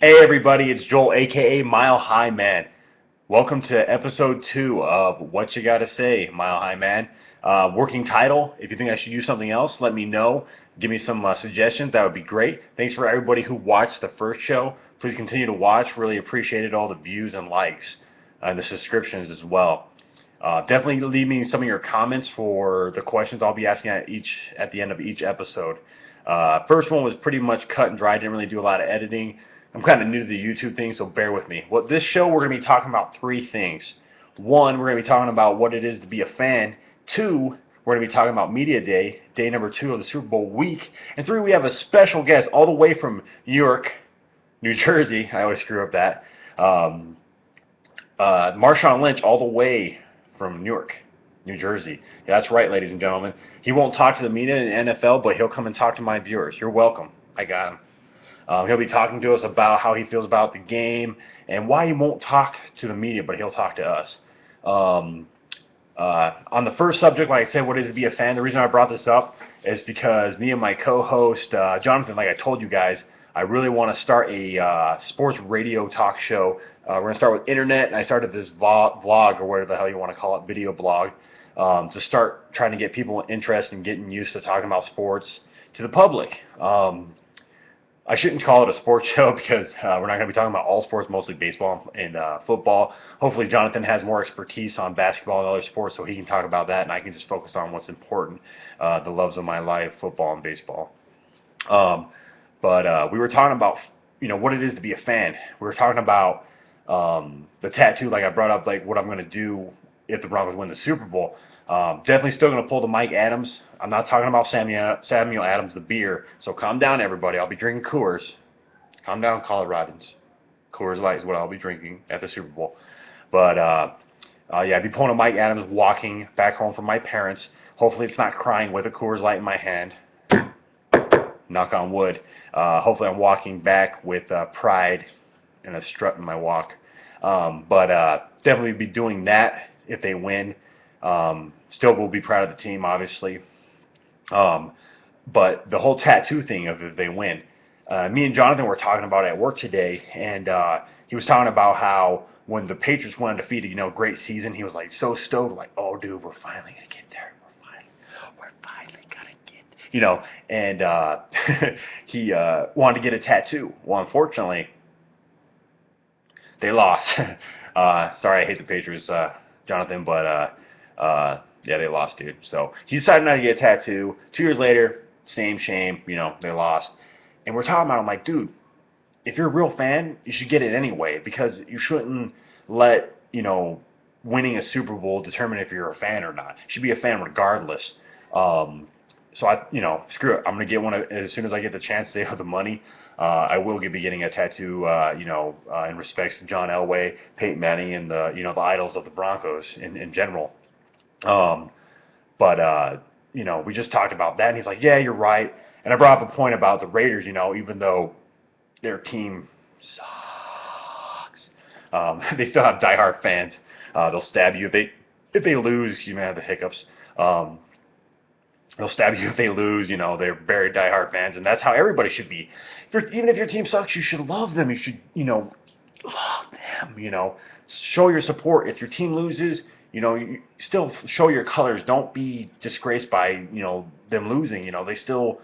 Hey everybody, it's Joel, aka Mile High Man. Welcome to episode 2 of What You Gotta Say, Mile High Man. Working title. If you think I should use something else, let me know. Give me some suggestions. That would be great. Thanks for everybody who watched the first show. Please continue to watch. Really appreciated all the views and likes and the subscriptions as well. Definitely leave me some of your comments for the questions I'll be asking at the end of each episode. First one was pretty much cut and dry. Didn't really do a lot of editing. I'm kind of new to the YouTube thing, so bear with me. Well, this show we're going to be talking about three things. One, we're going to be talking about what it is to be a fan. Two, we're going to be talking about Media Day, day number 2 of the Super Bowl week. And 3, we have a special guest all the way from New York, New Jersey. I always screw up that. Marshawn Lynch, all the way from Newark, New Jersey. Yeah, that's right, ladies and gentlemen. He won't talk to the media in the NFL, but he'll come and talk to my viewers. You're welcome. I got him. He'll be talking to us about how he feels about the game and why he won't talk to the media, but he'll talk to us. On the first subject, like I said, what is it to be a fan? The reason I brought this up is because me and my co-host, Jonathan, like I told you guys, I really want to start a sports radio talk show. We're going to start with internet, and I started this vlog, or whatever the hell you want to call it, video blog, to start trying to get people interested in getting used to talking about sports to the public. I shouldn't call it a sports show because we're not going to be talking about all sports, mostly baseball and football. Hopefully Jonathan has more expertise on basketball and other sports so he can talk about that, and I can just focus on what's important, the loves of my life, football and baseball. But we were talking about, what it is to be a fan. We were talking about the tattoo, like I brought up, like what I'm going to do if the Broncos win the Super Bowl. Definitely still going to pull the Mike Adams. I'm not talking about Samuel Adams, the beer. So calm down, everybody. I'll be drinking Coors. Calm down, Coloradans. Coors Light is what I'll be drinking at the Super Bowl. But, yeah, I'd be pulling a Mike Adams walking back home from my parents. Hopefully it's not crying with a Coors Light in my hand. Knock on wood. Hopefully I'm walking back with pride and a strut in my walk. But definitely be doing that if they win. Still will be proud of the team, obviously. But the whole tattoo thing of if they win, me and Jonathan were talking about it at work today, and he was talking about how when the Patriots went undefeated, great season, he was like so stoked, like, oh, dude, we're finally gonna get there. We're finally gonna get, and he wanted to get a tattoo. Well, unfortunately, they lost. Sorry, I hate the Patriots, Jonathan, but yeah, they lost, dude. So he decided not to get a tattoo. 2 years later, same shame, they lost. And we're talking about, I'm like, dude, if you're a real fan, you should get it anyway, because you shouldn't let, winning a Super Bowl determine if you're a fan or not. You should be a fan regardless. So screw it. I'm gonna get one as soon as I get the chance to save the money. I will be getting a tattoo, in respects to John Elway, Peyton Manning, and the idols of the Broncos in general. But we just talked about that, and he's like, yeah, you're right. And I brought up a point about the Raiders, even though their team sucks, they still have diehard fans. They'll stab you if they lose. You may have the hiccups. They'll stab you if they lose. They're very diehard fans, and that's how everybody should be. Even if your team sucks, you should love them. You should, love them. Show your support. If your team loses, you still show your colors. Don't be disgraced by, them losing. They still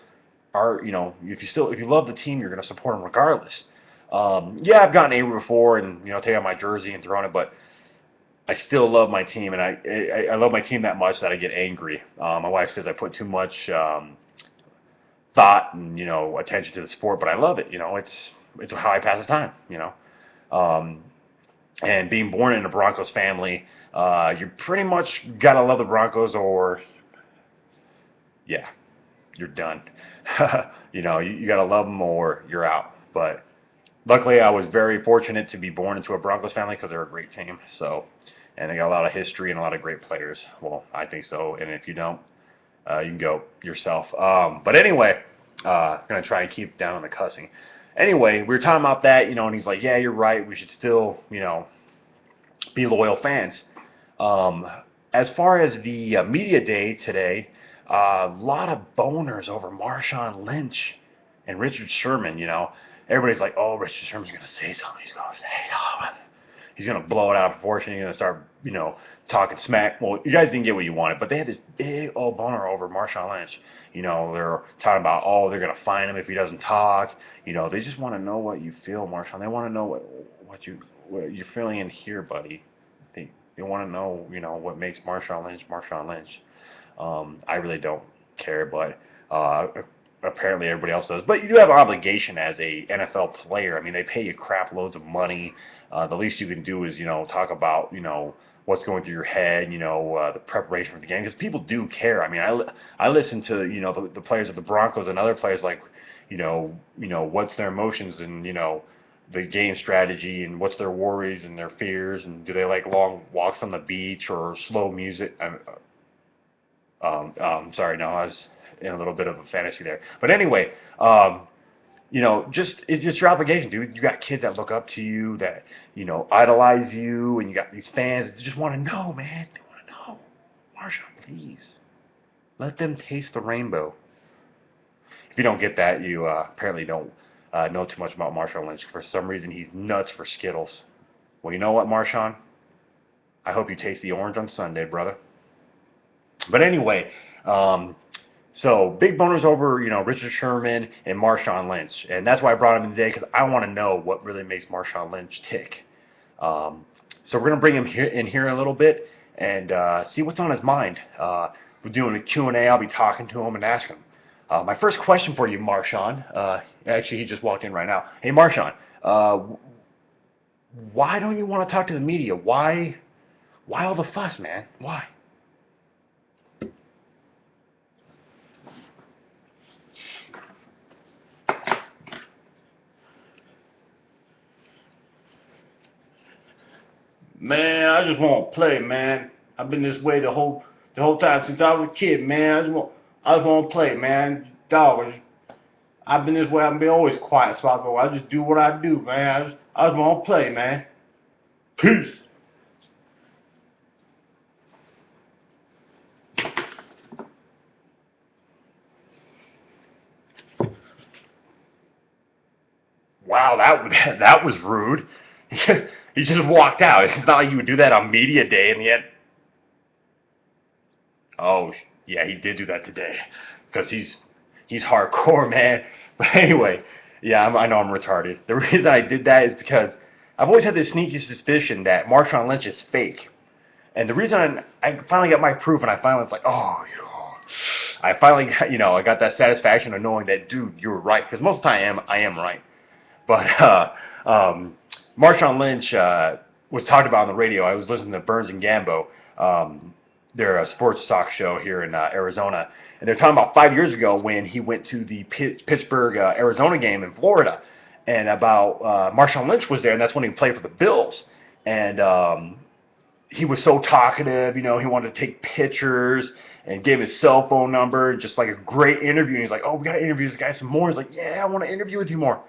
are, if you love the team, you're going to support them regardless. Yeah, I've gotten angry before and, take out my jersey and thrown it, but I still love my team, and I love my team that much that I get angry. My wife says I put too much thought and, attention to the sport, but I love it. It's how I pass the time, and being born in a Broncos family, you pretty much gotta love the Broncos, or yeah, you're done. You gotta love them or you're out. But luckily, I was very fortunate to be born into a Broncos family because they're a great team. So, and they got a lot of history and a lot of great players. Well, I think so. And if you don't, you can go yourself. But anyway, gonna try and keep down on the cussing. Anyway, we were talking about that, and he's like, yeah, you're right. We should still, be loyal fans. As far as the media day today, a lot of boners over Marshawn Lynch and Richard Sherman, everybody's like, oh, Richard Sherman's gonna say something. He's gonna say, oh, he's gonna blow it out of proportion. He's gonna start, talking smack. Well, you guys didn't get what you wanted, but they had this big old boner over Marshawn Lynch. They're talking about, oh, they're gonna fine him if he doesn't talk. They just want to know what you feel, Marshawn. They want to know what you're feeling in here, buddy. They want to know, what makes Marshawn Lynch Marshawn Lynch. I really don't care, but apparently everybody else does. But you do have an obligation as a NFL player. I mean, they pay you crap loads of money. The least you can do is, talk about, what's going through your head, the preparation for the game, because people do care. I mean, I listen to, the players of the Broncos and other players like, what's their emotions and, the game strategy and what's their worries and their fears, and do they like long walks on the beach or slow music. Sorry, no, I was in a little bit of a fantasy there. But anyway, it's your obligation, dude. You got kids that look up to you, that, idolize you, and you got these fans that just want to know, man. They want to know. Marshawn, please. Let them taste the rainbow. If you don't get that, you apparently don't know too much about Marshawn Lynch. For some reason, he's nuts for Skittles. Well, you know what, Marshawn? I hope you taste the orange on Sunday, brother. But anyway, so big boners over, Richard Sherman and Marshawn Lynch. And that's why I brought him in today, because I want to know what really makes Marshawn Lynch tick. So we're going to bring him in here a little bit and see what's on his mind. We're doing a Q&A. I'll be talking to him and asking him. My first question for you, Marshawn, actually he just walked in right now. Hey, Marshawn, why don't you want to talk to the media? Why all the fuss, man? Why? Man, I just want to play, man. I've been this way the whole time since I was a kid, man. I just want to play, man. Dog, I've been this way. I've been always quiet, so I just do what I do, man. I just want to play, man. Peace. Wow, that was rude. He just walked out. It's not like you would do that on media day, and yet. Oh, yeah, he did do that today, because he's hardcore, man. But anyway, yeah, I know I'm retarded. The reason I did that is because I've always had this sneaky suspicion that Marshawn Lynch is fake. And the reason I finally got my proof, and I finally was like, oh, I finally got, I got that satisfaction of knowing that, dude, you were right. Because most of the time I am right. But Marshawn Lynch was talked about on the radio. I was listening to Burns and Gambo. They're a sports talk show here in Arizona. And they're talking about 5 years ago when he went to the Pittsburgh, Arizona game in Florida. And about Marshawn Lynch was there, and that's when he played for the Bills. And he was so talkative, he wanted to take pictures and gave his cell phone number, just like a great interview. And he's like, oh, we got to interview this guy some more. He's like, yeah, I want to interview with you more.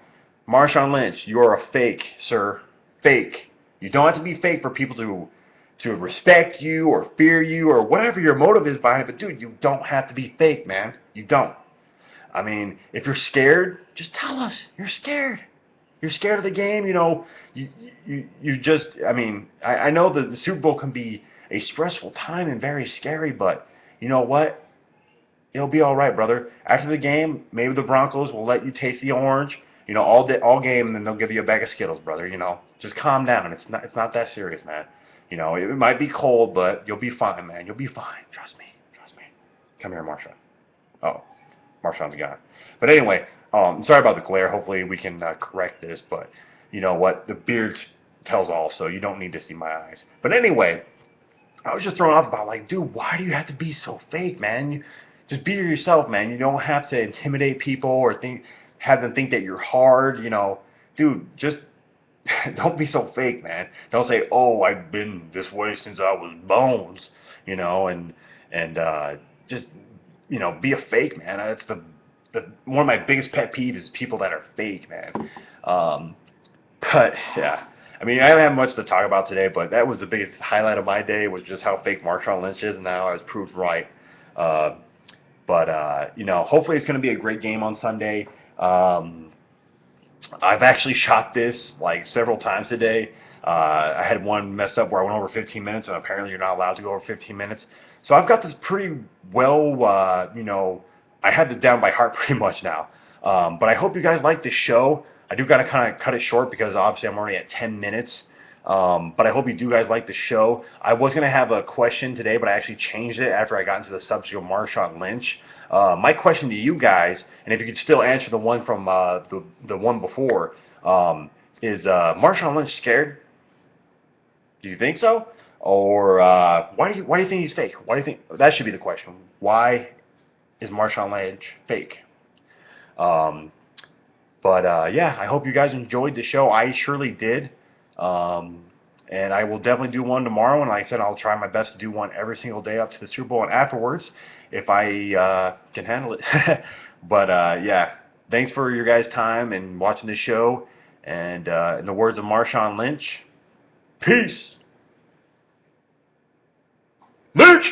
Marshawn Lynch, you are a fake, sir. Fake. You don't have to be fake for people to respect you or fear you or whatever your motive is behind it. But, dude, you don't have to be fake, man. You don't. I mean, if you're scared, just tell us. You're scared. You're scared of the game. You just, I know that the Super Bowl can be a stressful time and very scary, but you know what? It'll be all right, brother. After the game, maybe the Broncos will let you taste the orange, all game, and then they'll give you a bag of Skittles, brother. Just calm down. It's not that serious, man. It might be cold, but you'll be fine, man. You'll be fine. Trust me. Come here, Marshawn. Oh, Marshawn's gone. But anyway, sorry about the glare. Hopefully we can correct this, but you know what? The beard tells all, so you don't need to see my eyes. But anyway, I was just thrown off about, like, dude, why do you have to be so fake, man? Just be yourself, man. You don't have to intimidate people or have them think that you're hard, Dude, just don't be so fake, man. Don't say, oh, I've been this way since I was bones, and just, be a fake, man. That's one of my biggest pet peeves is people that are fake, man. But, yeah. I don't have much to talk about today, but that was the biggest highlight of my day was just how fake Marshawn Lynch is, and now I was proved right. But hopefully it's going to be a great game on Sunday. I've actually shot this like several times today. I had one mess up where I went over 15 minutes, and apparently you're not allowed to go over 15 minutes. So I've got this pretty well, I had this down by heart pretty much now. But I hope you guys like this show. I do got to kind of cut it short because obviously I'm already at 10 minutes. But I hope you guys like the show. I was going to have a question today, but I actually changed it after I got into the subject of Marshawn Lynch. My question to you guys, and if you could still answer the one from the one before, is Marshawn Lynch scared? Do you think so? Or why do you think he's fake? Why do you think that should be the question? Why is Marshawn Lynch fake? Yeah, I hope you guys enjoyed the show. I surely did. And I will definitely do one tomorrow. And like I said, I'll try my best to do one every single day up to the Super Bowl and afterwards, if I can handle it. Yeah, thanks for your guys' time and watching the show. And in the words of Marshawn Lynch, peace. Lynch!